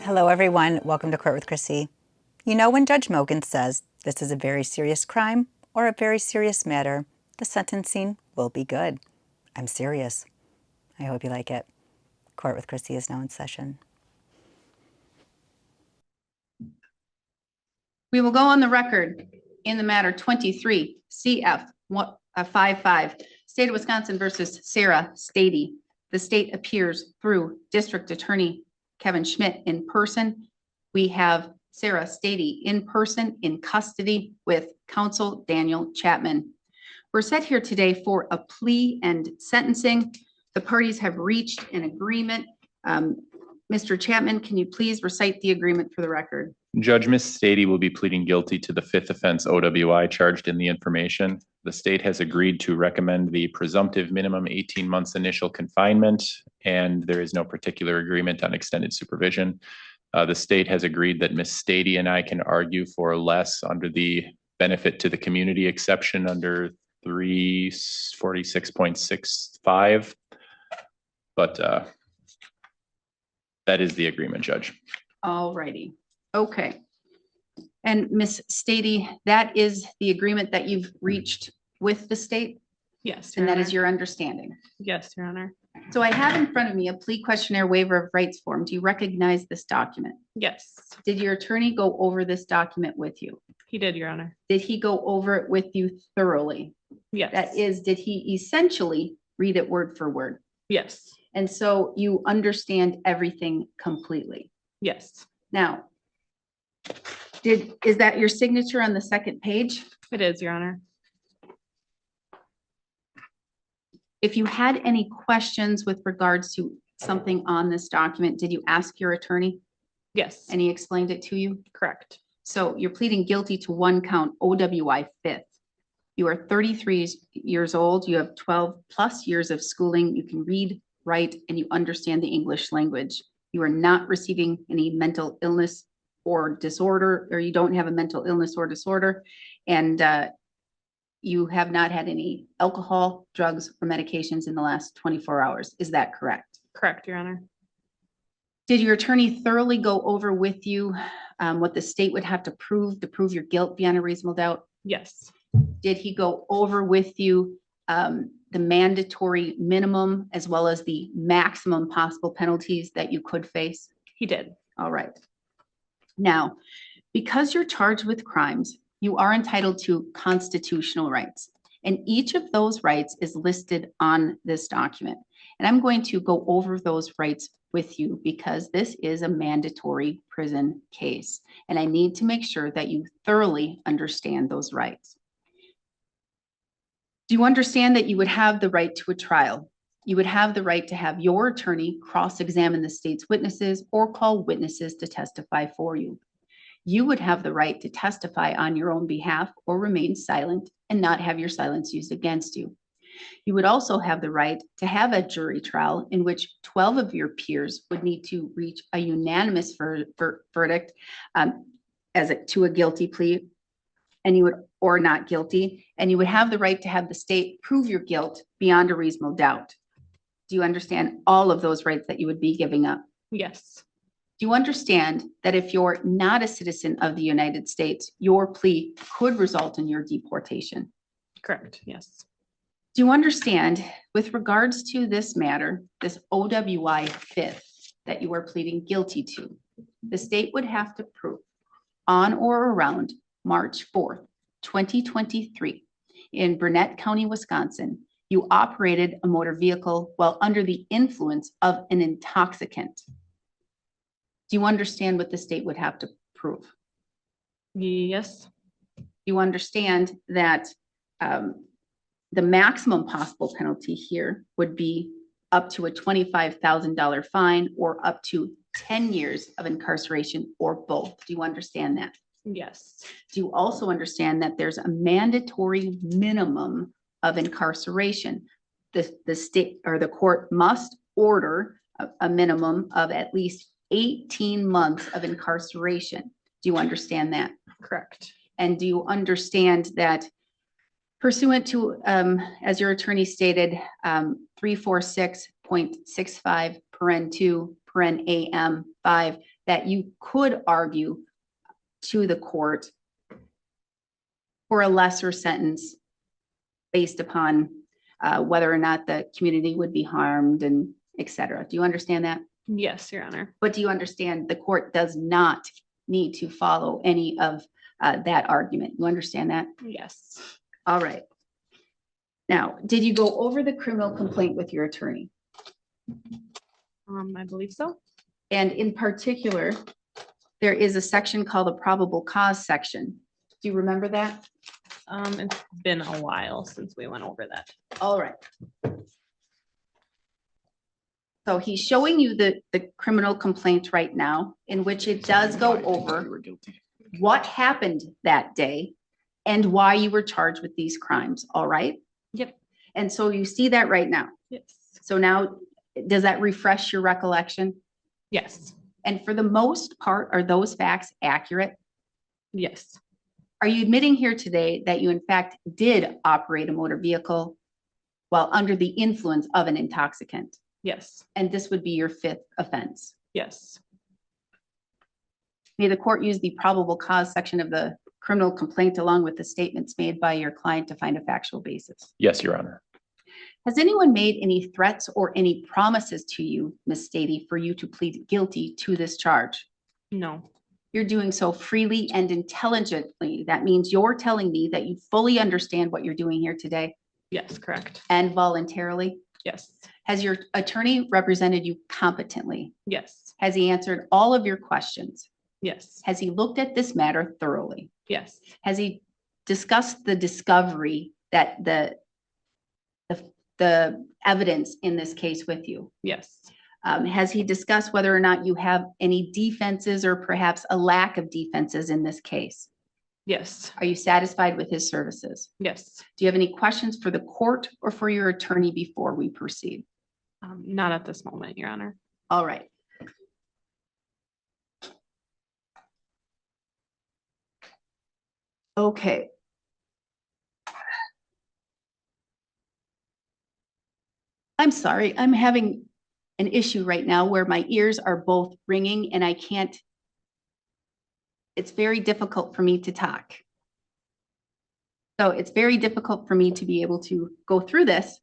Hello, everyone. Welcome to Court with Krissy. You know, when Judge Mogen says this is a very serious crime or a very serious matter, the sentencing will be good. I'm serious. I hope you like it. Court with Krissy is now in session. We will go on the record in the matter 23 CF 55, State of Wisconsin versus Sarah Stady. The state appears through District Attorney Kevin Schmidt in person. We have Sarah Stady in person in custody with counsel Daniel Chapman. We're set here today for a plea and sentencing. The parties have reached an agreement. Mr. Chapman, can you please recite the agreement for the record? Judge, Ms. Stady will be pleading guilty to the fifth offense OWI charged in the information. The state has agreed to recommend the presumptive minimum 18 months initial confinement, and there is no particular agreement on extended supervision. The state has agreed that Ms. Stady and I can argue for less under the benefit to the community exception under 346.65. But that is the agreement, Judge. All righty. Okay. And Ms. Stady, that is the agreement that you've reached with the state? Yes. And that is your understanding? Yes, Your Honor. So I have in front of me a plea questionnaire waiver of rights form. Do you recognize this document? Yes, Did your attorney go over this document with you? he did, Your Honor. Did he go over it with you thoroughly? Yes. That is, did he essentially read it word for word? Yes. And so you understand everything completely. Yes, Now, is that your signature on the second page? it is, Your Honor. If you had any questions with regards to something on this document, did you ask your attorney Yes, and he explained it to you? correct. So you're pleading guilty to one count OWI fifth. You are 33 years old. You have 12 plus years of schooling. You can read, write, and you understand the English language. You are not receiving any mental illness or disorder, or you don't have a mental illness or disorder. And you have not had any alcohol, drugs, or medications in the last 24 hours. Is that correct? Correct, Your Honor. Did your attorney thoroughly go over with you what the state would have to prove your guilt beyond a reasonable doubt? Yes, Did he go over with you the mandatory minimum as well as the maximum possible penalties that you could face? he did. All right. Now, because you're charged with crimes, you are entitled to constitutional rights. And each of those rights is listed on this document. And I'm going to go over those rights with you because this is a mandatory prison case. And I need to make sure that you thoroughly understand those rights. Do you understand that you would have the right to a trial? You would have the right to have your attorney cross-examine the state's witnesses or call witnesses to testify for you. You would have the right to testify on your own behalf or remain silent and not have your silence used against you. You would also have the right to have a jury trial in which 12 of your peers would need to reach a unanimous verdict to a guilty plea, and you would, or not guilty, and you would have the right to have the state prove your guilt beyond a reasonable doubt. Do you understand all of those rights that you would be giving up? Yes, Do you understand that if you're not a citizen of the United States, your plea could result in your deportation? correct. Yes, Do you understand, with regards to this matter, this OWI fifth that you are pleading guilty to, the state would have to prove on or around March 4th, 2023, in Burnett County, Wisconsin, you operated a motor vehicle while under the influence of an intoxicant. Do you understand what the state would have to prove? yes, You understand that the maximum possible penalty here would be up to a $25,000 fine or up to 10 years of incarceration or both. Do you understand that? yes, Do you also understand that there's a mandatory minimum of incarceration? The state or the court must order a minimum of at least 18 months of incarceration. Do you understand that? correct. And do you understand that pursuant to, as your attorney stated, 346.65 paren 2 paren AM 5, that you could argue to the court for a lesser sentence based upon whether or not the community would be harmed and et cetera. Do you understand that? Yes, Your Honor. But do you understand the court does not need to follow any of that argument? You understand that? Yes. All right. Now, did you go over the criminal complaint with your attorney? I believe so. And in particular, there is a section called the probable cause section. Do you remember that? It's been a while since we went over that. All right. So he's showing you the criminal complaint right now, in which it does go over what happened that day and why you were charged with these crimes. All right. Yep. And so you see that right now. Yes. So now, does that refresh your recollection? Yes. And for the most part, are those facts accurate? Yes. Are you admitting here today that you in fact did operate a motor vehicle while under the influence of an intoxicant? Yes. And this would be your 5th offense. Yes. May the court use the probable cause section of the criminal complaint along with the statements made by your client to find a factual basis? Yes, Your Honor. Has anyone made any threats or any promises to you, Ms. Stady, for you to plead guilty to this charge? No. You're doing so freely and intelligently. That means you're telling me that you fully understand what you're doing here today Yes, correct. and voluntarily. Yes. Has your attorney represented you competently? Yes. Has he answered all of your questions? Yes. Has he looked at this matter thoroughly? Yes. Has he discussed the discovery that the evidence in this case with you? Yes. Has he discussed whether or not you have any defenses or perhaps a lack of defenses in this case? Yes. Are you satisfied with his services? Yes. Do you have any questions for the court or for your attorney before we proceed? Not at this moment, Your Honor. All right. Okay. I'm sorry, I'm having an issue right now where my ears are both ringing and I can't, it's very difficult for me to talk. So it's very difficult for me to be able to go through this,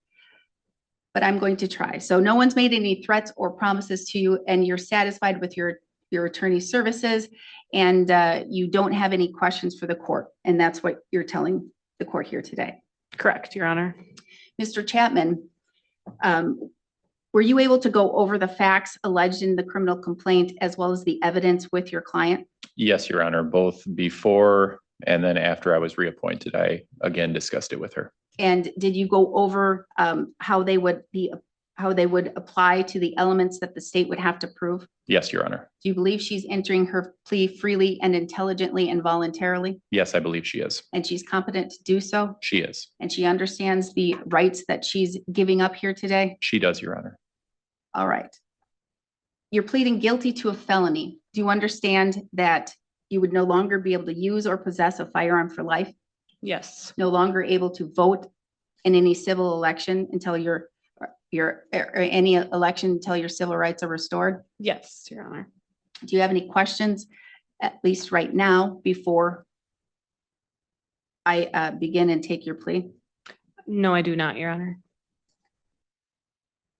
but I'm going to try. So no one's made any threats or promises to you and you're satisfied with your attorney's services and you don't have any questions for the court. And that's what you're telling the court here today. Correct, Your Honor. Mr. Chapman, were you able to go over the facts alleged in the criminal complaint as well as the evidence with your client? Yes, Your Honor, both before and then after I was reappointed, I again discussed it with her. And did you go over how they would apply to the elements that the state would have to prove? Yes, Your Honor. Do you believe she's entering her plea freely and intelligently and voluntarily? Yes, I believe she is. And she's competent to do so? She is. And she understands the rights that she's giving up here today? She does, Your Honor. All right. You're pleading guilty to a felony. Do you understand that you would no longer be able to use or possess a firearm for life? Yes. No longer able to vote in any civil election until or any election until your civil rights are restored? Yes, Your Honor. Do you have any questions, at least right now, before I begin and take your plea? No, I do not, Your Honor.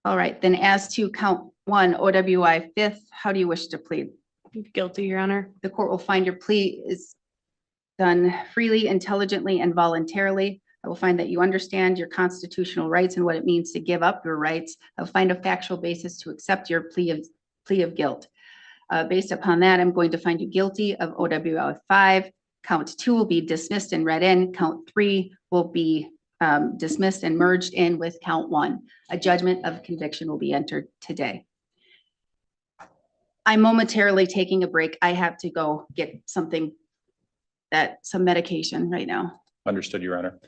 All right, then as to count 1, OWI 5th, how do you wish to plead? Guilty, Your Honor. The court will find your plea is done freely, intelligently, and voluntarily. I will find that you understand your constitutional rights and what it means to give up your rights. I'll find a factual basis to accept your plea of guilt. Based upon that, I'm going to find you guilty of OWI 5. Count 2 will be dismissed and read in. Count 3 will be dismissed and merged in with count 1. A judgment of conviction will be entered today. I'm momentarily taking a break. I have to go get some medication right now. Understood, Your Honor.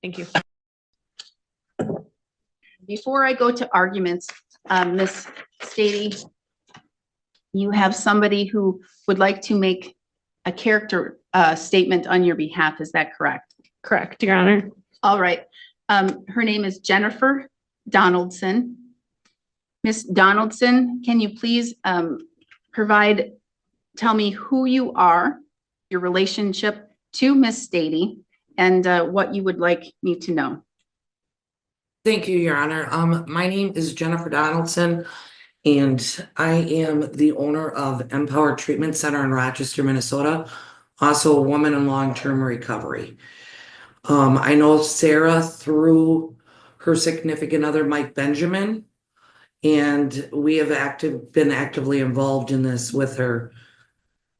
Thank you. Before I go to arguments, Ms. Stady, you have somebody who would like to make a character statement on your behalf. Is that correct? Correct, Your Honor. All right. Her name is Jennifer Donaldson. Ms. Donaldson, can you please provide tell me who you are, your relationship to Miss Stady, and what you would like me to know. Thank you, Your Honor. My name is Jennifer Donaldson, and I am the owner of Empower Treatment Center in Rochester, Minnesota, also a woman in long-term recovery. I know Sarah through her significant other, Mike Benjamin, and we have been actively involved in this with her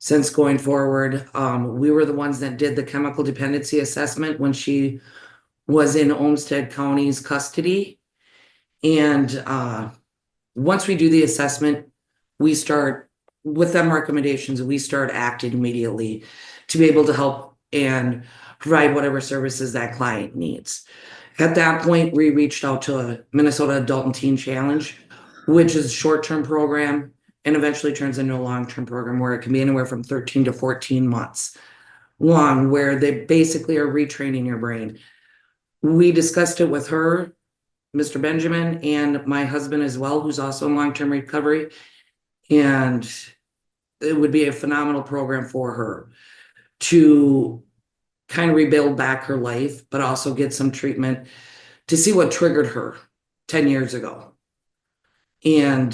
since going forward. We were the ones that did the chemical dependency assessment when she was in Olmsted County's custody. And once we do the assessment, we start with them recommendations, we start acting immediately to be able to help and provide whatever services that client needs. At that point, we reached out to a Minnesota Adult and Teen Challenge, which is a short-term program and eventually turns into a long-term program where it can be anywhere from 13 to 14 months long, where they basically are retraining your brain. We discussed it with her, Mr. Benjamin, and my husband as well, who's also in long-term recovery. And it would be a phenomenal program for her to kind of rebuild back her life, but also get some treatment to see what triggered her 10 years ago. And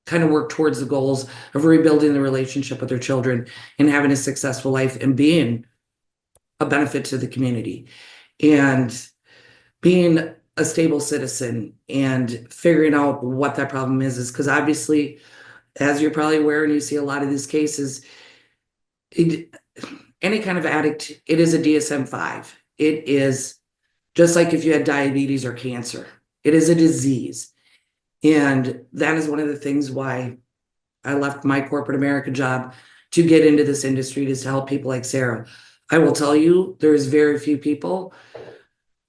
kind of work towards the goals of rebuilding the relationship with her children and having a successful life and being a benefit to the community. And being a stable citizen and figuring out what that problem is because obviously, as you're probably aware, and you see a lot of these cases, any kind of addict, it is a DSM-5. It is just like if you had diabetes or cancer. It is a disease. And that is one of the things why I left my corporate America job to get into this industry, is to help people like Sarah. I will tell you, there's very few people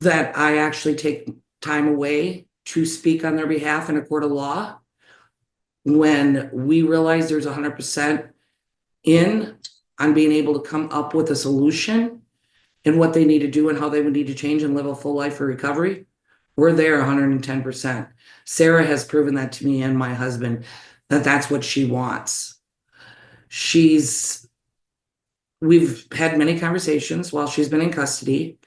that I actually take time away to speak on their behalf in a court of law when we realize there's 100% in on being able to come up with a solution and what they need to do and how they would need to change and live a full life for recovery. We're there 110%. Sarah has proven that to me and my husband, that that's what she wants. We've had many conversations while she's been in custody.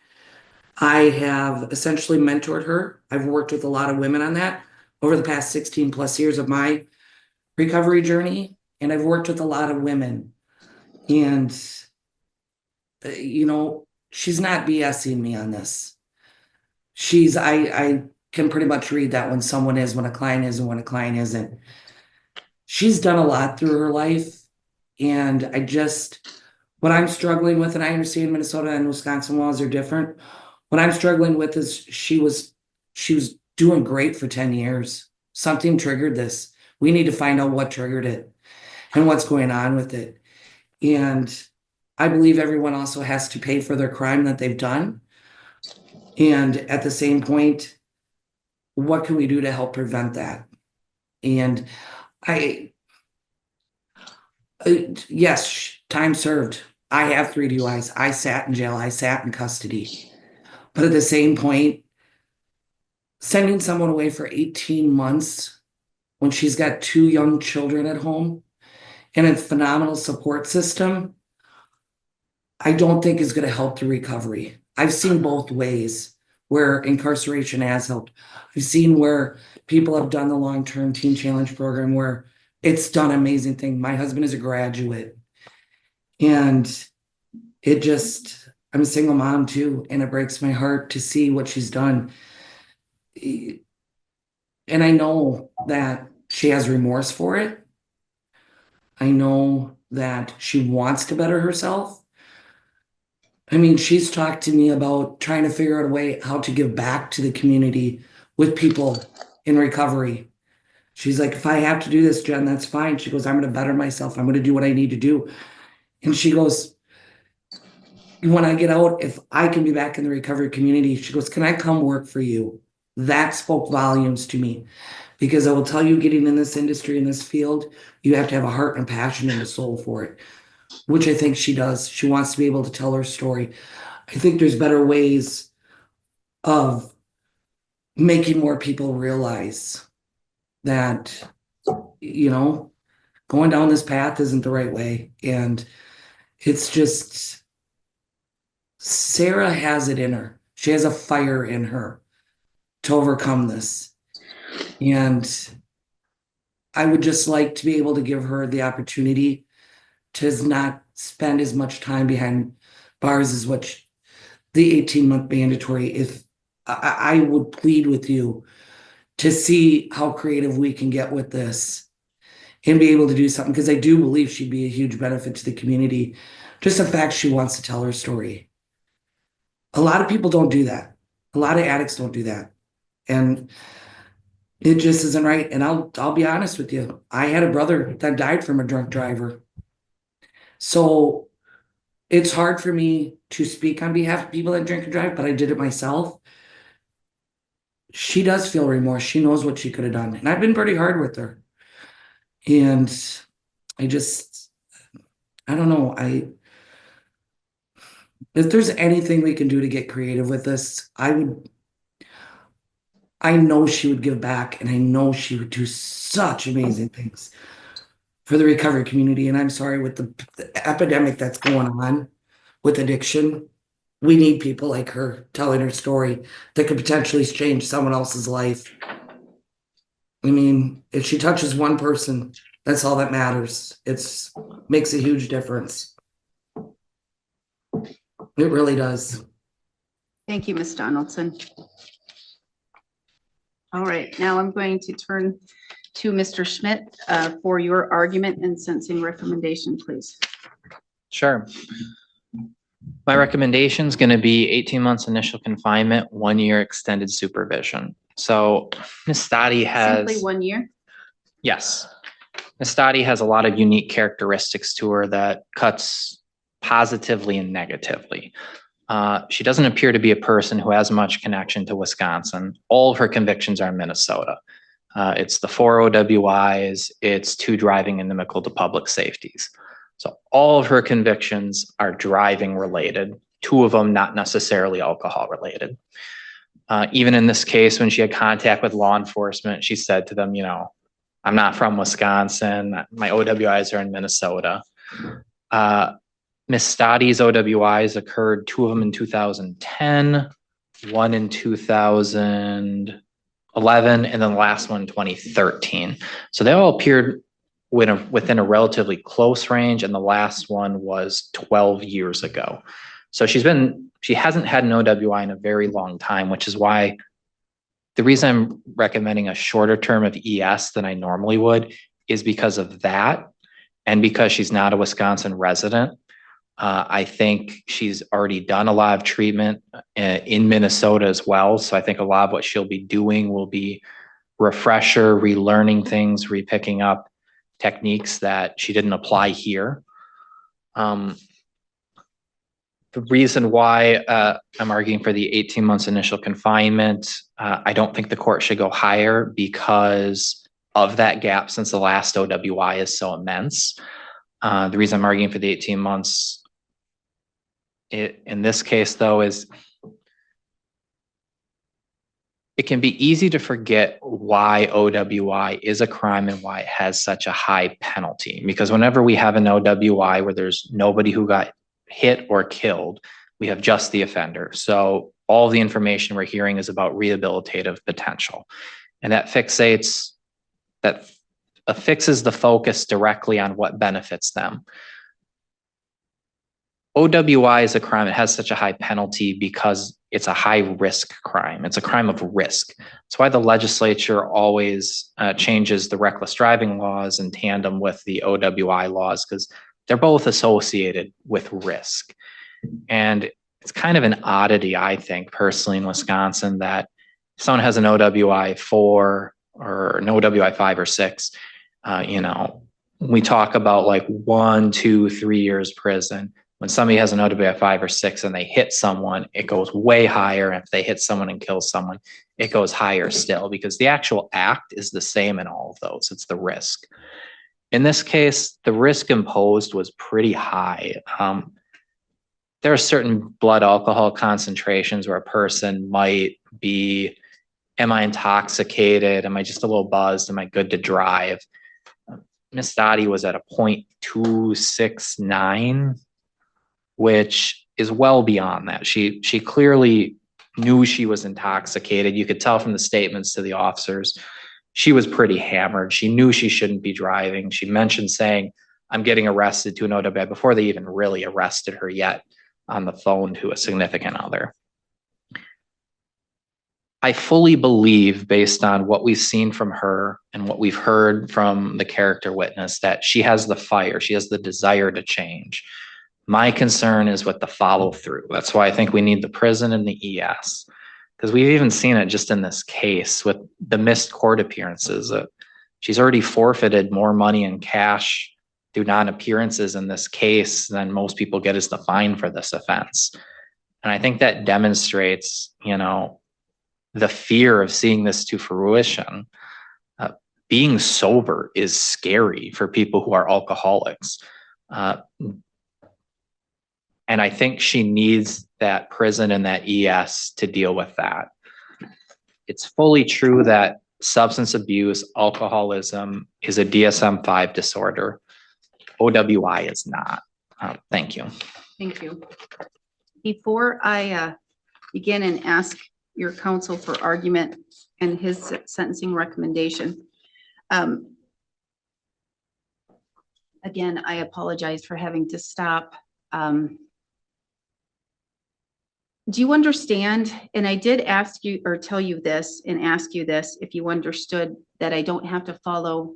I have essentially mentored her. I've worked with a lot of women on that over the past 16 plus years of my recovery journey. And I've worked with a lot of women. And, she's not BSing me on this. I can pretty much read that when someone is, when a client is, and when a client isn't. She's done a lot through her life. And what I'm struggling with, and I understand Minnesota and Wisconsin laws are different. What I'm struggling with is she was doing great for 10 years. Something triggered this. We need to find out what triggered it and what's going on with it. And I believe everyone also has to pay for their crime that they've done. And at the same point, what can we do to help prevent that? And yes, time served. I have 3 DUIs. I sat in jail. I sat in custody. But at the same point, sending someone away for 18 months when she's got 2 young children at home and a phenomenal support system, I don't think is going to help the recovery. I've seen both ways where incarceration has helped. I've seen where people have done the long-term teen challenge program where it's done amazing things. My husband is a graduate. And I'm a single mom too, and it breaks my heart to see what she's done. And I know that she has remorse for it. I know that she wants to better herself. I mean, she's talked to me about trying to figure out a way how to give back to the community with people in recovery. She's like, if I have to do this, Jen, that's fine. She goes, I'm going to better myself. I'm going to do what I need to do. And she goes, when I get out, if I can be back in the recovery community, she goes, can I come work for you? That spoke volumes to me, because I will tell you, getting in this industry, in this field, you have to have a heart and a passion and a soul for it, which I think she does. She wants to be able to tell her story. I think there's better ways of making more people realize that, going down this path isn't the right way. And it's just, Sarah has it in her. She has a fire in her to overcome this. And I would just like to be able to give her the opportunity to not spend as much time behind bars as what the 18-month mandatory. If I would plead with you to see how creative we can get with this and be able to do something, because I do believe she'd be a huge benefit to the community. Just the fact she wants to tell her story. A lot of people don't do that. A lot of addicts don't do that. And it just isn't right. And I'll be honest with you. I had a brother that died from a drunk driver. So it's hard for me to speak on behalf of people that drink and drive, but I did it myself. She does feel remorse. She knows what she could have done. And I've been pretty hard with her. And I don't know. If there's anything we can do to get creative with this, I know she would give back, and I know she would do such amazing things for the recovery community. And I'm sorry, with the epidemic that's going on with addiction, we need people like her telling her story that could potentially change someone else's life. I mean, if she touches one person, that's all that matters. It's makes a huge difference. It really does. Thank you, Ms. Donaldson. All right, now I'm going to turn to Mr. Schmidt for your argument and sentencing recommendation, please. Sure. My recommendation is going to be 18 months initial confinement, 1 year extended supervision. So Ms. Stotty Simply has, 1 year? yes, Ms. Stotty has a lot of unique characteristics to her that cuts positively and negatively. She doesn't appear to be a person who has much connection to Wisconsin. All of her convictions are in Minnesota. It's the 4 OWIs, it's 2 driving inimical to public safeties. So all of her convictions are driving related, 2 of them not necessarily alcohol related. Even in this case, when she had contact with law enforcement, she said to them, you know, I'm not from Wisconsin, my OWIs are in Minnesota. Ms. Stotty's OWIs occurred, 2 of them in 2010, 1 in 2011, and then the last one in 2013. So they all appeared within a relatively close range, and the last one was 12 years ago. So she hasn't had an OWI in a very long time, which is why the reason I'm recommending a shorter term of ES than I normally would is because of that, and because she's not a Wisconsin resident. I think she's already done a lot of treatment in Minnesota as well. So I think a lot of what she'll be doing will be refresher, relearning things, repicking up techniques that she didn't apply here. The reason why I'm arguing for the 18 months initial confinement, I don't think the court should go higher because of that gap since the last OWI is so immense. The reason I'm arguing for the 18 months in this case, though, is it can be easy to forget why OWI is a crime and why it has such a high penalty. Because whenever we have an OWI where there's nobody who got hit or killed, we have just the offender. So all the information we're hearing is about rehabilitative potential. And that fixes the focus directly on what benefits them. OWI is a crime. It has such a high penalty because it's a high risk crime. It's a crime of risk. That's why the legislature always changes the reckless driving laws in tandem with the OWI laws, because they're both associated with risk. And it's kind of an oddity, I think, personally in Wisconsin, that if someone has an OWI 4 or an OWI 5 or 6, you know, we talk about like 1, 2, 3 years prison. When somebody has an OWI 5 or 6 and they hit someone, it goes way higher. And if they hit someone and kill someone, it goes higher still, because the actual act is the same in all of those. It's the risk. In this case, the risk imposed was pretty high. There are certain blood alcohol concentrations where a person might be, am I intoxicated? Am I just a little buzzed? Am I good to drive? Miss Dottie was at a 0.269, which is well beyond that. She clearly knew she was intoxicated. You could tell from the statements to the officers. She was pretty hammered. She knew she shouldn't be driving. She mentioned saying, "I'm getting arrested" to an OWI before they even really arrested her yet on the phone to a significant other. I fully believe, based on what we've seen from her and what we've heard from the character witness, that she has the fire, she has the desire to change. My concern is with the follow through. That's why I think we need the prison and the ES, because we've even seen it just in this case with the missed court appearances. She's already forfeited more money in cash through non-appearances in this case than most people get as the fine for this offense. And I think that demonstrates, the fear of seeing this to fruition. Being sober is scary for people who are alcoholics. And I think she needs that prison and that ES to deal with that. It's fully true that substance abuse, alcoholism is a DSM-5 disorder. OWI is not. Thank you. Thank you. Before I begin and ask your counsel for argument and his sentencing recommendation, again, I apologize for having to stop. Do you understand? And I did ask you or tell you this and ask you this, if you understood that I don't have to follow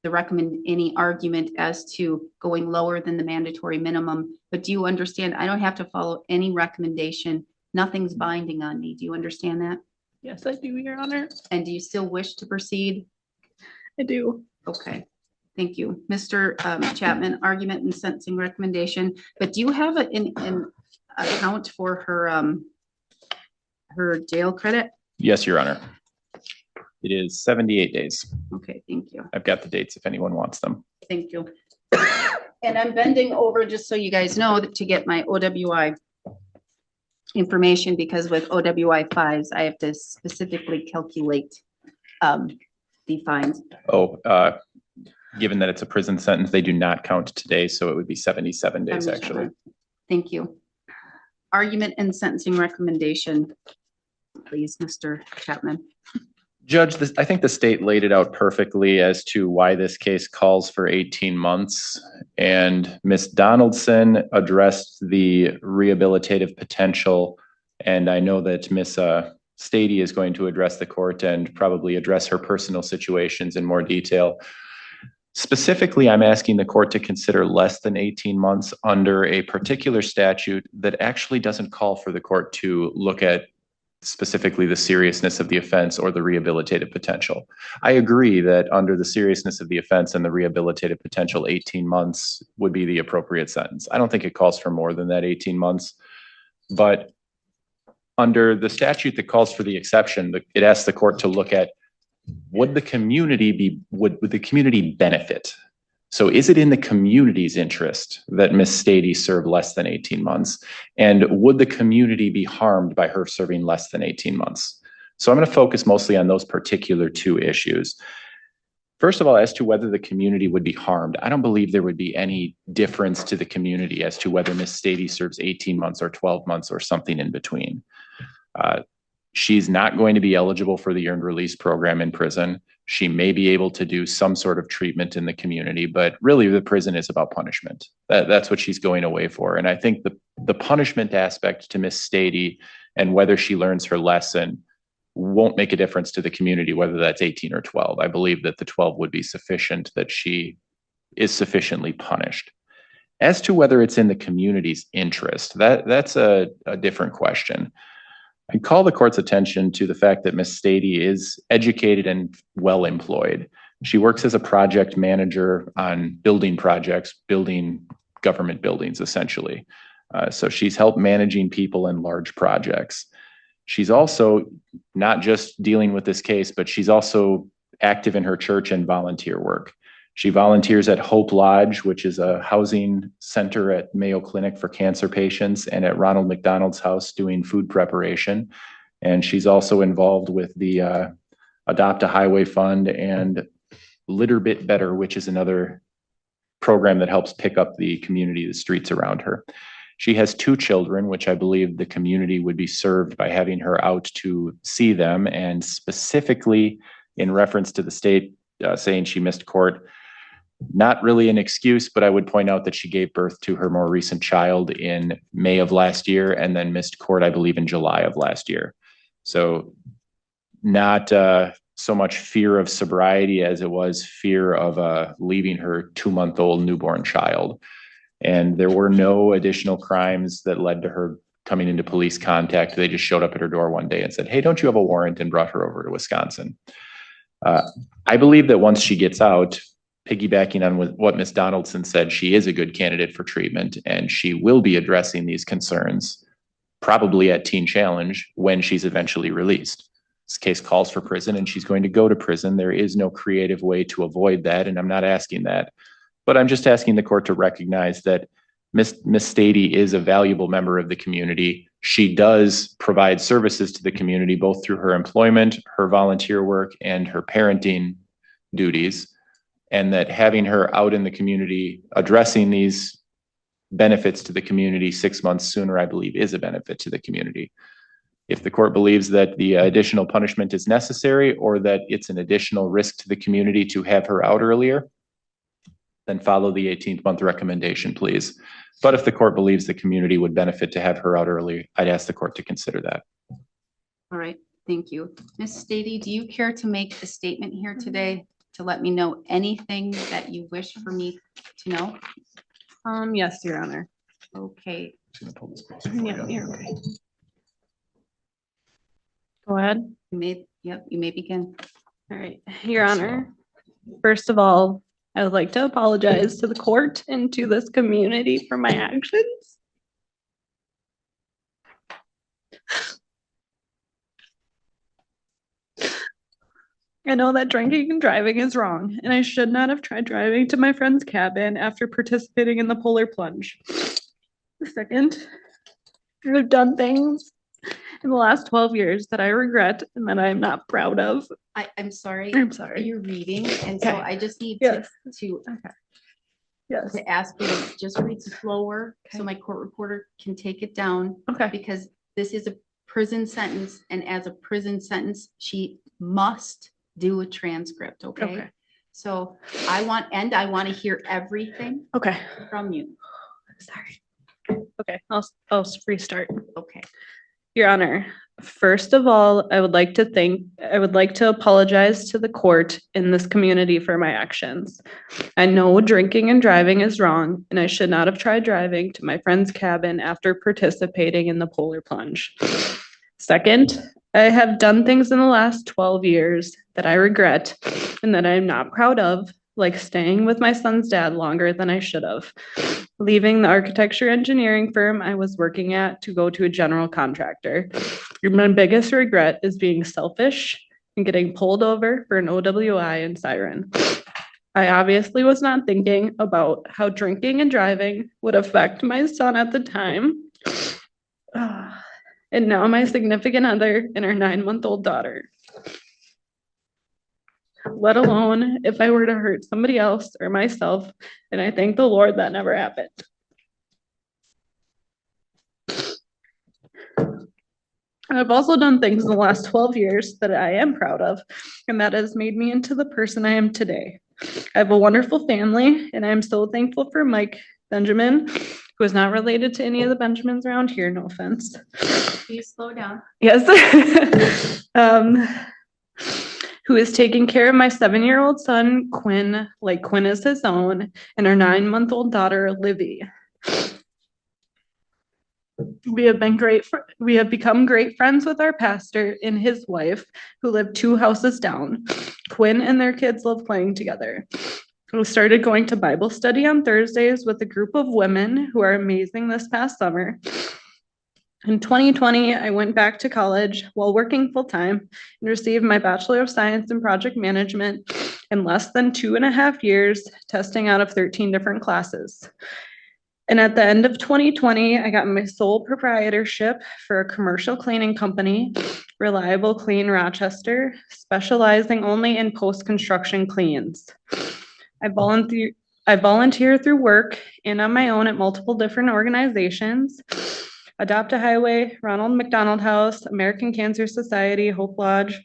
any argument as to going lower than the mandatory minimum, but do you understand I don't have to follow any recommendation? Nothing's binding on me. Do you understand that? Yes, I do, Your Honor. And do you still wish to proceed? I do. Okay, thank you. Mr. Chapman, argument and sentencing recommendation, but do you have an account for her jail credit? Yes, Your Honor. It is 78 days. Okay, thank you. I've got the dates if anyone wants them. Thank you. And I'm bending over just so you guys know that to get my OWI information, because with OWI 5s, I have to specifically calculate the fines. Given that it's a prison sentence, they do not count today, so it would be 77 days actually. Thank you. Argument and sentencing recommendation, please, Mr. Chapman. Judge, I think the state laid it out perfectly as to why this case calls for 18 months. And Ms. Donaldson addressed the rehabilitative potential. And I know that Ms. Stady is going to address the court and probably address her personal situations in more detail. Specifically, I'm asking the court to consider less than 18 months under a particular statute that actually doesn't call for the court to look at specifically the seriousness of the offense or the rehabilitative potential. I agree that under the seriousness of the offense and the rehabilitative potential, 18 months would be the appropriate sentence. I don't think it calls for more than that 18 months, but under the statute that calls for the exception, it asks the court to look at, would the community benefit? So is it in the community's interest that Ms. Stady serve less than 18 months? And would the community be harmed by her serving less than 18 months? So I'm going to focus mostly on those particular two issues. First of all, as to whether the community would be harmed, I don't believe there would be any difference to the community as to whether Ms. Stady serves 18 months or 12 months or something in between. She's not going to be eligible for the earned release program in prison. She may be able to do some sort of treatment in the community, but really the prison is about punishment. That's what she's going away for. And I think the punishment aspect to Ms. Stady and whether she learns her lesson won't make a difference to the community, whether that's 18 or 12. I believe that the 12 would be sufficient, that she is sufficiently punished. As to whether it's in the community's interest, that's a different question. I call the court's attention to the fact that Ms. Stady is educated and well employed. She works as a project manager on building projects, building government buildings, essentially. So she's helped managing people in large projects. She's also not just dealing with this case, but she's also active in her church and volunteer work. She volunteers at Hope Lodge, which is a housing center at Mayo Clinic for cancer patients, and at Ronald McDonald's house doing food preparation. And she's also involved with the Adopt a Highway Fund and Litter Bit Better, which is another program that helps pick up the community, the streets around her. She has 2 children, which I believe the community would be served by having her out to see them. And specifically in reference to the state saying she missed court, not really an excuse, but I would point out that she gave birth to her more recent child in May of last year and then missed court, I believe, in July of last year. So not so much fear of sobriety as it was fear of leaving her 2-month-old newborn child. And there were no additional crimes that led to her coming into police contact. They just showed up at her door one day and said, "Hey, don't you have a warrant?" and brought her over to Wisconsin. I believe that once she gets out, piggybacking on what Ms. Donaldson said, she is a good candidate for treatment, and she will be addressing these concerns probably at Teen Challenge when she's eventually released. This case calls for prison, and she's going to go to prison. There is no creative way to avoid that, and I'm not asking that. But I'm just asking the court to recognize that Ms. Stady is a valuable member of the community. She does provide services to the community, both through her employment, her volunteer work, and her parenting duties. And that having her out in the community addressing these benefits to the community 6 months sooner, I believe, is a benefit to the community. If the court believes that the additional punishment is necessary or that it's an additional risk to the community to have her out earlier, then follow the 18th month recommendation, please. But if the court believes the community would benefit to have her out early, I'd ask the court to consider that. All right, thank you. Ms. Stady, do you care to make a statement here today to let me know anything that you wish for me to know? Yes, Your Honor. Okay, Yeah, you're okay. Go ahead. you may begin. All right, Your Honor. First of all, I would like to apologize to the court and to this community for my actions. I know that drinking and driving is wrong, and I should not have tried driving to my friend's cabin after participating in the polar plunge. Second, I've done things in the last 12 years that I regret and that I'm not proud of. I'm sorry. I'm sorry. You're reading, and so Okay. I just need Yes. to Yes. ask you to just read slower so my court reporter can take it down. Okay. Because this is a prison sentence, and as a prison sentence, she must do a transcript, okay? Okay. So I want to hear everything Okay. from you. Sorry. Okay. I'll restart. Okay. Your Honor, first of all, I would like to apologize to the court in this community for my actions. I know drinking and driving is wrong, and I should not have tried driving to my friend's cabin after participating in the polar plunge. Second, I have done things in the last 12 years that I regret and that I'm not proud of, like staying with my son's dad longer than I should have, leaving the architecture engineering firm I was working at to go to a general contractor. My biggest regret is being selfish and getting pulled over for an OWI and siren. I obviously was not thinking about how drinking and driving would affect my son at the time. And now my significant other and our 9-month-old daughter. Let alone if I were to hurt somebody else or myself, and I thank the Lord that never happened. I've also done things in the last 12 years that I am proud of, and that has made me into the person I am today. I have a wonderful family, and I'm so thankful for Mike Benjamin, who is not related to any of the Benjamins around here, no offense. Please slow down. Yes. Who is taking care of my 7-year-old son, Quinn, like Quinn is his own, and our 9-month-old daughter, Livy. We have become great friends with our pastor and his wife, who live 2 houses down. Quinn and their kids love playing together. We started going to Bible study on Thursdays with a group of women who are amazing this past summer. In 2020, I went back to college while working full-time and received my Bachelor of Science in Project Management in less than 2.5 years, testing out of 13 different classes. And at the end of 2020, I got my sole proprietorship for a commercial cleaning company, Reliable Clean Rochester, specializing only in post-construction cleans. I volunteer through work and on my own at multiple different organizations: Adopt a Highway, Ronald McDonald House, American Cancer Society, Hope Lodge,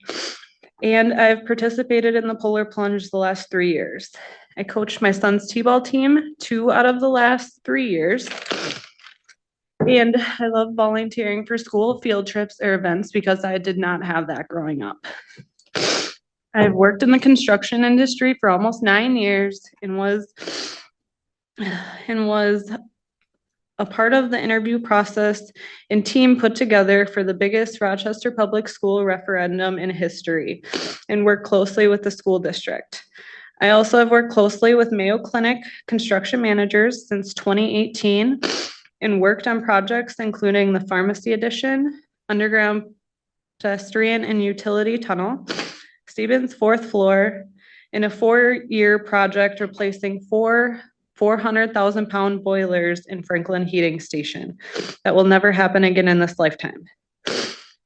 and I've participated in the Polar Plunge the last 3 years. I coached my son's T-ball team 2 out of the last 3 years. And I love volunteering for school field trips or events because I did not have that growing up. I've worked in the construction industry for almost 9 years and was a part of the interview process and team put together for the biggest Rochester Public School referendum in history, and worked closely with the school district. I also have worked closely with Mayo Clinic construction managers since 2018 and worked on projects including the pharmacy addition, underground pedestrian and utility tunnel, Stevens 4th floor, in a 4-year project replacing 4 400,000-pound boilers in Franklin Heating Station. That will never happen again in this lifetime.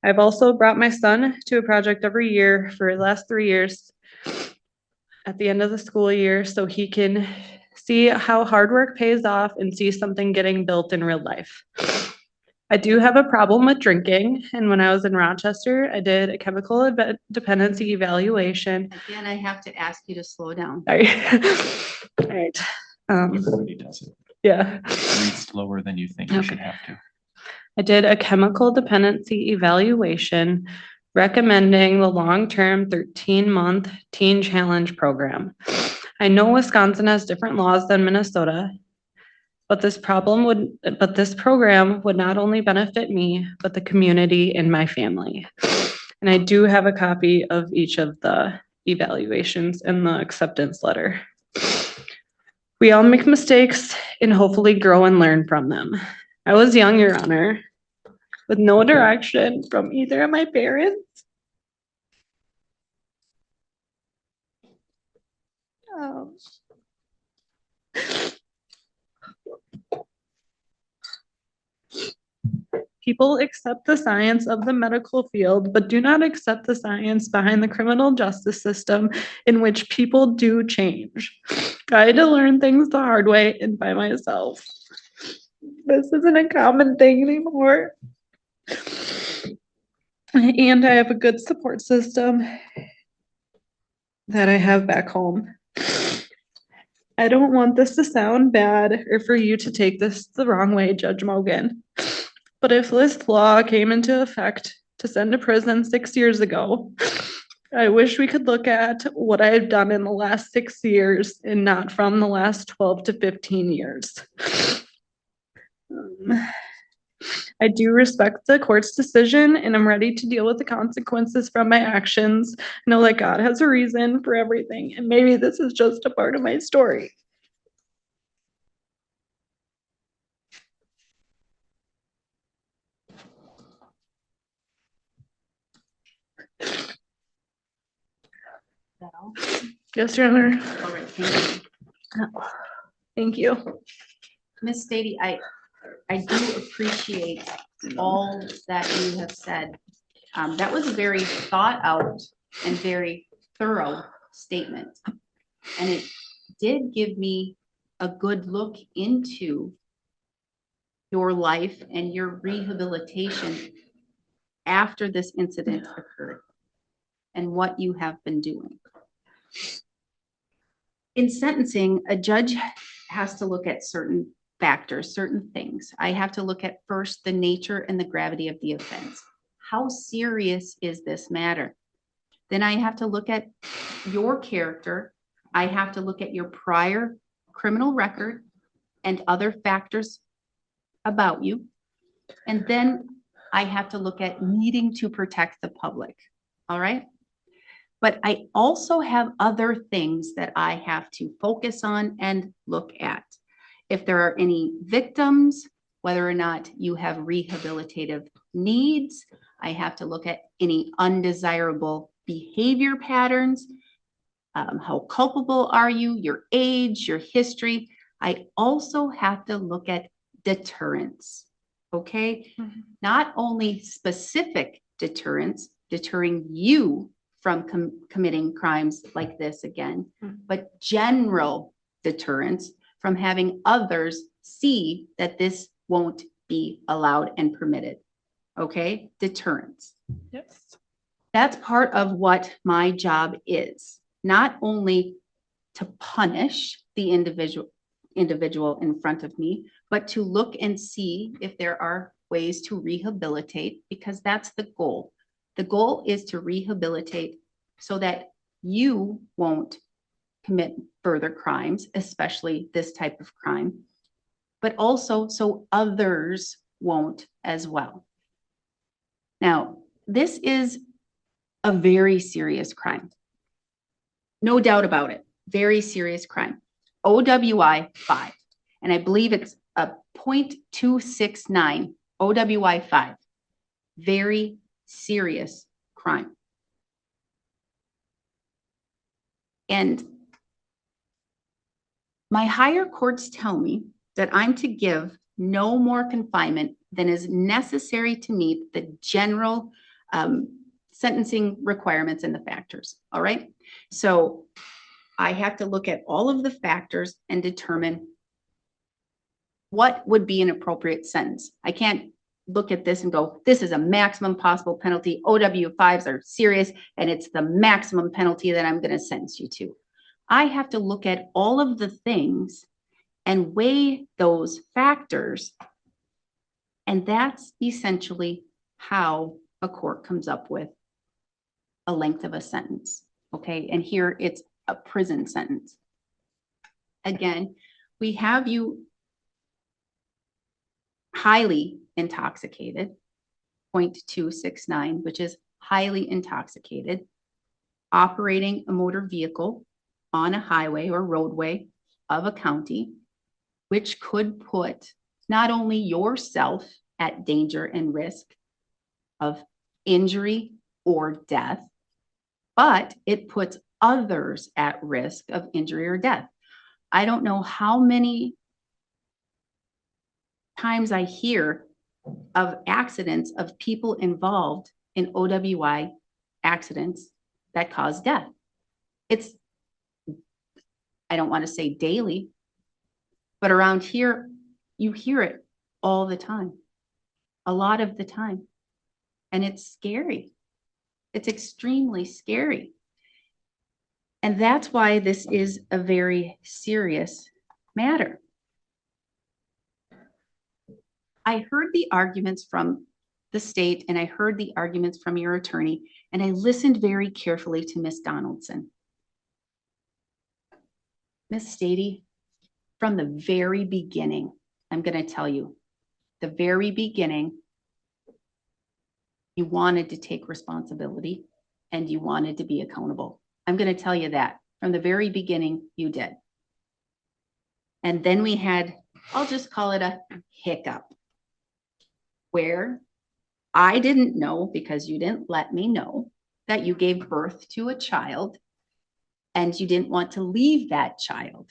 I've also brought my son to a project every year for the last 3 years at the end of the school year so he can see how hard work pays off and see something getting built in real life. I do have a problem with drinking, and when I was in Rochester, I did a chemical dependency evaluation. Again, I have to ask you to slow down. All right. Everybody does it. Yeah. Read slower than you think you should have to. I did a chemical dependency evaluation recommending the long-term 13-month teen challenge program. I know Wisconsin has different laws than Minnesota, but this program would not only benefit me, but the community and my family. And I do have a copy of each of the evaluations in the acceptance letter. We all make mistakes and hopefully grow and learn from them. I was young, Your Honor, with no direction from either of my parents. People accept the science of the medical field, but do not accept the science behind the criminal justice system in which people do change. I had to learn things the hard way and by myself. This isn't a common thing anymore. And I have a good support system that I have back home. I don't want this to sound bad or for you to take this the wrong way, Judge Mogen. But if this law came into effect to send to prison 6 years ago, I wish we could look at what I've done in the last 6 years and not from the last 12 to 15 years. I do respect the court's decision and I'm ready to deal with the consequences from my actions. Know that God has a reason for everything, and maybe this is just a part of my story. That all? Yes, Your Honor. All right, thank you. Thank you. Ms. Stady, I do appreciate all that you have said. That was a very thought out and very thorough statement. And it did give me a good look into your life and your rehabilitation after this incident occurred and what you have been doing. In sentencing, a judge has to look at certain factors, certain things. I have to look at first the nature and the gravity of the offense. How serious is this matter? Then I have to look at your character. I have to look at your prior criminal record and other factors about you. And then I have to look at needing to protect the public. All right. But I also have other things that I have to focus on and look at. If there are any victims, whether or not you have rehabilitative needs, I have to look at any undesirable behavior patterns. How culpable are you, your age, your history. I also have to look at deterrence. Okay? Mhm. Not only specific deterrence, deterring you from committing crimes like this again, Mhm. but general deterrence from having others see that this won't be allowed and permitted. Okay? Deterrence. Yes. That's part of what my job is. Not only to punish the individual in front of me, but to look and see if there are ways to rehabilitate, because that's the goal. The goal is to rehabilitate so that you won't commit further crimes, especially this type of crime, but also so others won't as well. Now, this is a very serious crime. No doubt about it. Very serious crime. OWI 5. And I believe it's a 0.269 OWI 5. Very serious crime. And my higher courts tell me that I'm to give no more confinement than is necessary to meet the general sentencing requirements and the factors. All right. So I have to look at all of the factors and determine what would be an appropriate sentence. I can't look at this and go, this is a maximum possible penalty. OW5s are serious, and it's the maximum penalty that I'm going to sentence you to. I have to look at all of the things and weigh those factors. And that's essentially how a court comes up with a length of a sentence. Okay. And here it's a prison sentence. Again, we have you highly intoxicated, 0.269, which is highly intoxicated, operating a motor vehicle on a highway or roadway of a county, which could put not only yourself at danger and risk of injury or death, but it puts others at risk of injury or death. I don't know how many times I hear of accidents of people involved in OWI accidents that cause death. It's, I don't want to say daily, but around here, you hear it all the time, a lot of the time. And it's scary. It's extremely scary. And that's why this is a very serious matter. I heard the arguments from the state and I heard the arguments from your attorney, and I listened very carefully to Ms. Donaldson. Ms. Stady, from the very beginning, I'm going to tell you, the very beginning, you wanted to take responsibility and you wanted to be accountable. I'm going to tell you that from the very beginning, you did. And then we had, I'll just call it a hiccup, where I didn't know, because you didn't let me know, that you gave birth to a child and you didn't want to leave that child.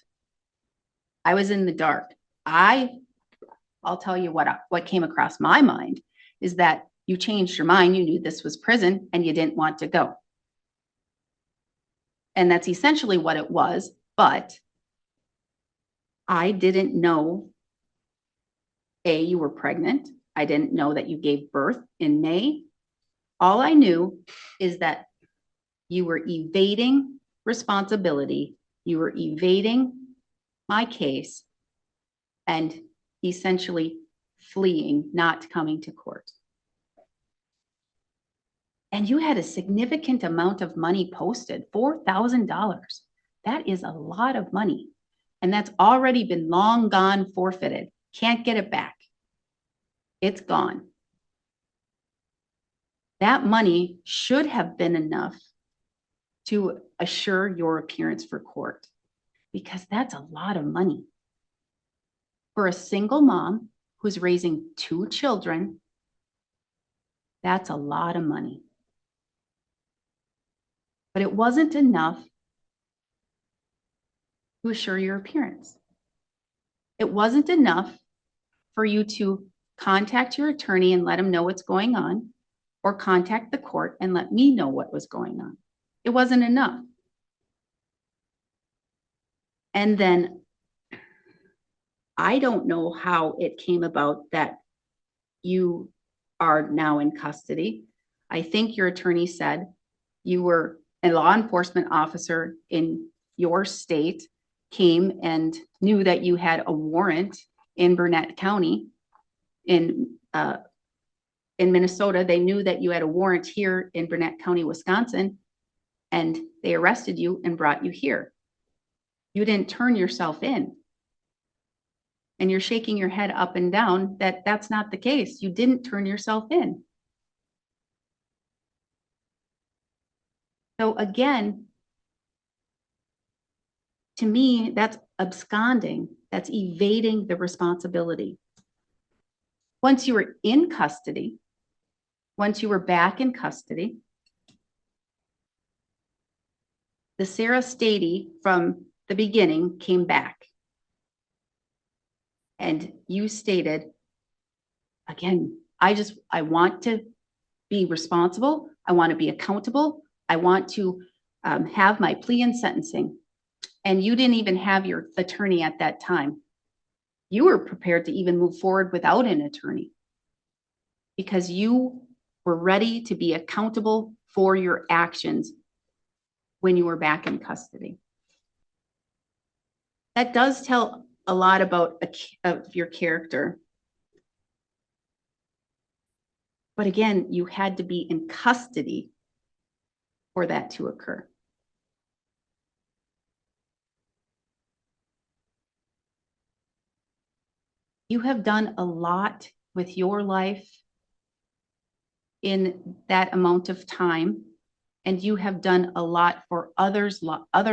I was in the dark. I'll tell you what came across my mind is that you changed your mind. You knew this was prison and you didn't want to go. And that's essentially what it was. But I didn't know, A, you were pregnant. I didn't know that you gave birth in May. All I knew is that you were evading responsibility. You were evading my case and essentially fleeing, not coming to court. And you had a significant amount of money posted, $4,000. That is a lot of money. And that's already been long gone, forfeited. Can't get it back. It's gone. That money should have been enough to assure your appearance for court, because that's a lot of money. For a single mom who's raising 2 children, that's a lot of money. But it wasn't enough to assure your appearance. It wasn't enough for you to contact your attorney and let him know what's going on, or contact the court and let me know what was going on. It wasn't enough. And then I don't know how it came about that you are now in custody. I think your attorney said you were a law enforcement officer in your state, came and knew that you had a warrant in Burnett County in Minnesota. They knew that you had a warrant here in Burnett County, Wisconsin, and they arrested you and brought you here. You didn't turn yourself in. And you're shaking your head up and down that that's not the case. You didn't turn yourself in. So again, to me, that's absconding. That's evading the responsibility. Once you were in custody, once you were back in custody, the Sarah Stady from the beginning came back. And you stated, again, I want to be responsible. I want to be accountable. I want to have my plea and sentencing. And you didn't even have your attorney at that time. You were prepared to even move forward without an attorney because you were ready to be accountable for your actions when you were back in custody. That does tell a lot about of your character. But again, you had to be in custody for that to occur. You have done a lot with your life in that amount of time, and you have done a lot for other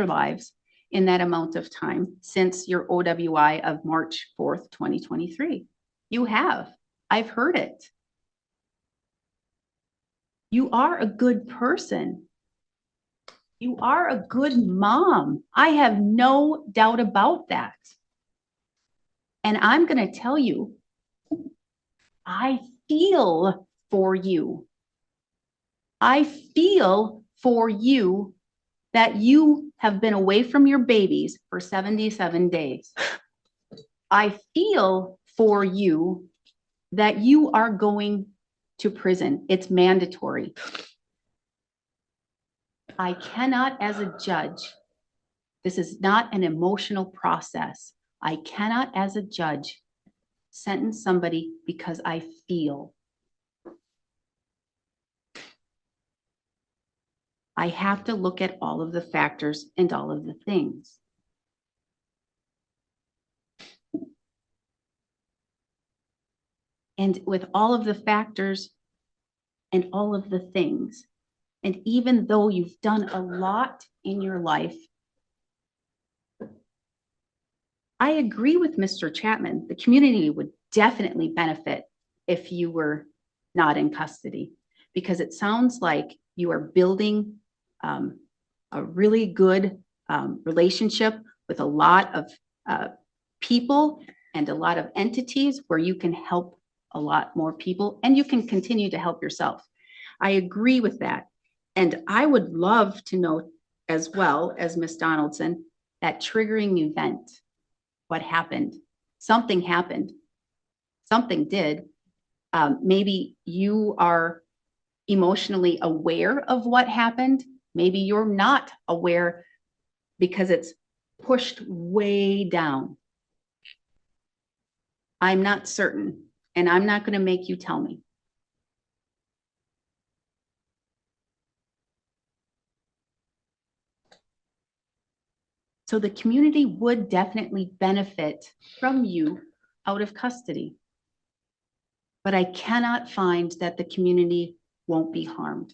lives in that amount of time since your OWI of March 4th, 2023. You have. I've heard it. You are a good person. You are a good mom. I have no doubt about that. And I'm going to tell you, I feel for you. I feel for you that you have been away from your babies for 77 days. I feel for you that you are going to prison. It's mandatory. I cannot, as a judge, this is not an emotional process. I cannot, as a judge, sentence somebody because I feel. I have to look at all of the factors and all of the things. And with all of the factors and all of the things, and even though you've done a lot in your life, I agree with Mr. Chapman. The community would definitely benefit if you were not in custody, because it sounds like you are building a really good relationship with a lot of people and a lot of entities where you can help a lot more people and you can continue to help yourself. I agree with that. And I would love to know as well as Ms. Donaldson, that triggering event, what happened? Something happened. Something did. Maybe you are emotionally aware of what happened. Maybe you're not aware because it's pushed way down. I'm not certain, and I'm not going to make you tell me. So the community would definitely benefit from you out of custody. But I cannot find that the community won't be harmed,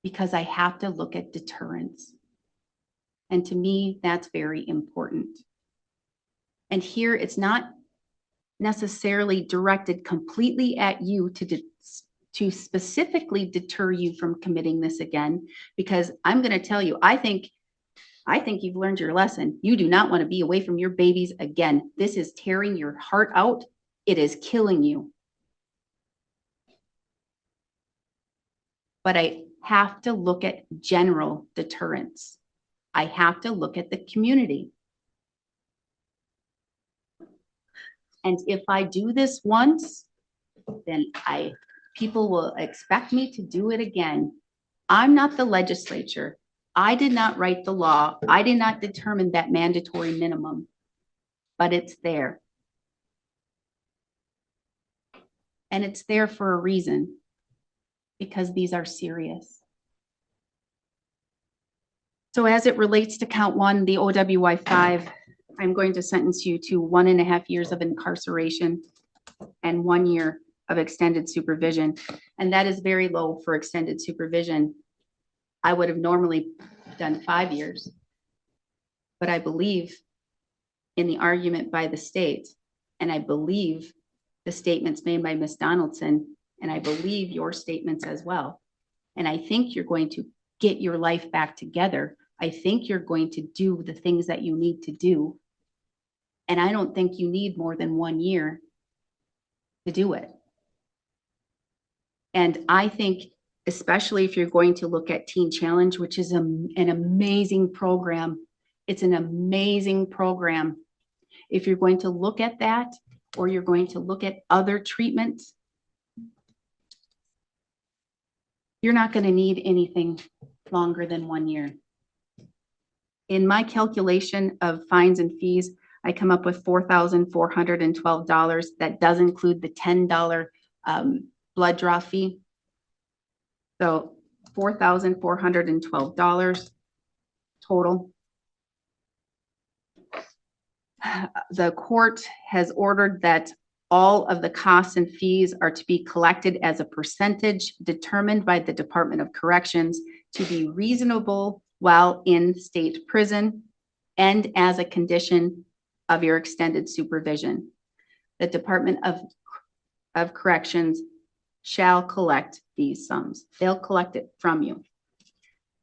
because I have to look at deterrence. And to me, that's very important. And here it's not necessarily directed completely at you to specifically deter you from committing this again, because I'm going to tell you, I think I think you've learned your lesson. You do not want to be away from your babies again. This is tearing your heart out. It is killing you. But I have to look at general deterrence. I have to look at the community. And if I do this once, then people will expect me to do it again. I'm not the legislature. I did not write the law. I did not determine that mandatory minimum, but it's there. And it's there for a reason, because these are serious. So as it relates to count one, the OWI 5, I'm going to sentence you to 1.5 years of incarceration and 1 year of extended supervision. And that is very low for extended supervision. I would have normally done 5 years. But I believe in the argument by the state, and I believe the statements made by Ms. Donaldson, and I believe your statements as well. And I think you're going to get your life back together. I think you're going to do the things that you need to do. And I don't think you need more than 1 year to do it. And I think, especially if you're going to look at Teen Challenge, which is an amazing program. It's an amazing program. If you're going to look at that, or you're going to look at other treatments, you're not going to need anything longer than 1 year. In my calculation of fines and fees, I come up with $4,412. That does include the $10 blood draw fee. So $4,412 total. The court has ordered that all of the costs and fees are to be collected as a percentage determined by the Department of Corrections to be reasonable while in state prison and as a condition of your extended supervision. The Department of Corrections shall collect these sums. They'll collect it from you.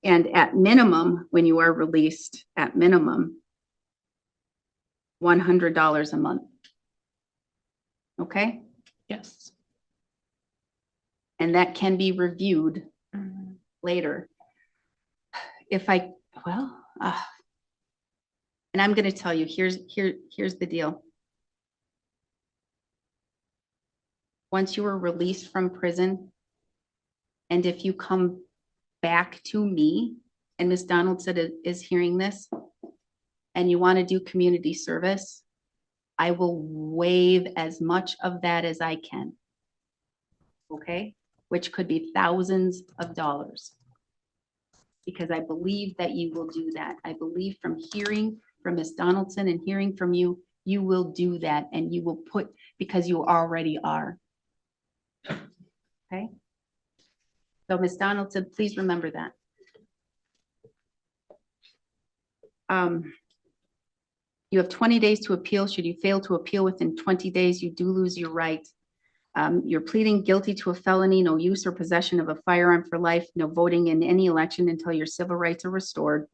And at minimum, when you are released, at minimum, $100 a month. Okay? Yes. And that can be reviewed later. If I, well, and I'm going to tell you, here's the deal. Once you are released from prison, and if you come back to me, and Ms. Donaldson is hearing this, and you want to do community service, I will waive as much of that as I can. Okay? Which could be thousands of dollars. Because I believe that you will do that. I believe from hearing from Ms. Donaldson and hearing from you, you will do that, and you will put, because you already are. Okay? So Ms. Donaldson, please remember that. You have 20 days to appeal. Should you fail to appeal within 20 days, you do lose your right. You're pleading guilty to a felony, no use or possession of a firearm for life, no voting in any election until your civil rights are restored.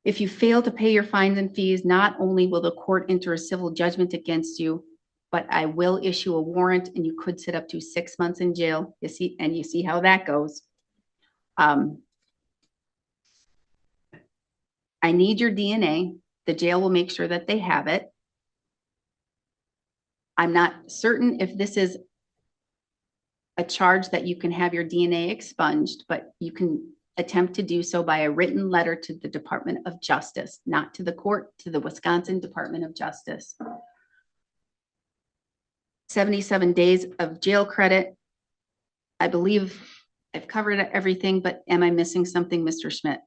If you fail to pay your fines and fees, not only will the court enter a civil judgment against you, but I will issue a warrant, and you could sit up to 6 months in jail. You see, and you see how that goes. I need your DNA. The jail will make sure that they have it. I'm not certain if this is a charge that you can have your DNA expunged, but you can attempt to do so by a written letter to the Department of Justice, not to the court, to the Wisconsin Department of Justice. 77 days of jail credit. I believe I've covered everything, but am I missing something, Mr. Schmidt?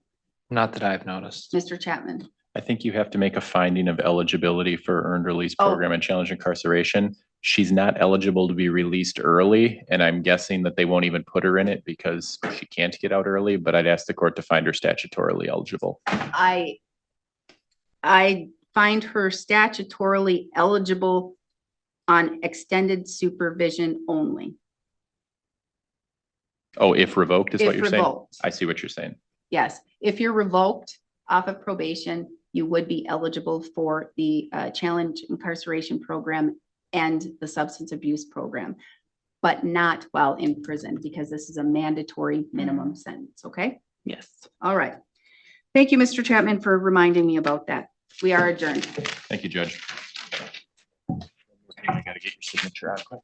Not that I've noticed. Mr. Chapman? I think you have to make a finding of eligibility for earned release program and challenge incarceration. She's not eligible to be released early, and I'm guessing that they won't even put her in it because she can't get out early, but I'd ask the court to find her statutorily eligible. I find her statutorily eligible on extended supervision only. Oh, if revoked is If what you're saying? revoked. I see what you're saying. Yes, if you're revoked, off of probation, you would be eligible for the challenge incarceration program and the substance abuse program, but not while in prison, because this is a mandatory minimum sentence, okay? Yes. All right. Thank you, Mr. Chapman, for reminding me about that. We are adjourned. Thank you, Judge. I gotta get your signature out quick.